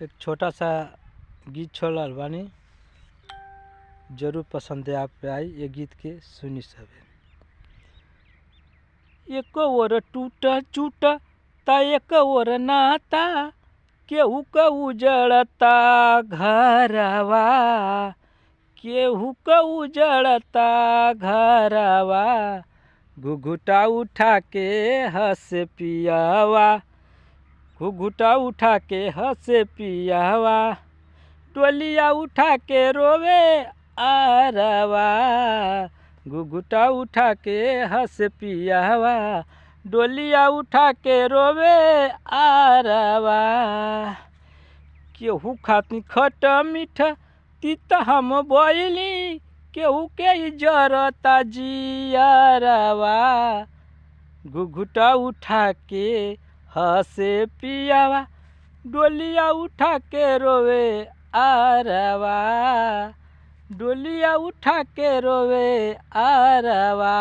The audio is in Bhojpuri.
एक छोटा सा गीत छोड़ल बानी, जरूर पसंद आप आई। ये गीत के सुनी सब। एक ओर टूटा चूटा ता एक ओर नाता, केहू क उजड़ता घरवा, केहू क उजड़ता घरवा, घुघुटा उठा के हंस पियावा, घुघुटा उठा के हंसे पियावा, टोलिया उठा के रोवे आरवा, घुघुटा उठा के हंस पियावा, डोलिया उठा के रोवे आरवा। केहू खाती खट मीठ तीत हम बोइली, केहू के जरता जियरवा, घुघुटा उठा के हंसे पियावा, डोलिया उठा के रोवे आरवा, डोलिया उठा के रोवे आरवा।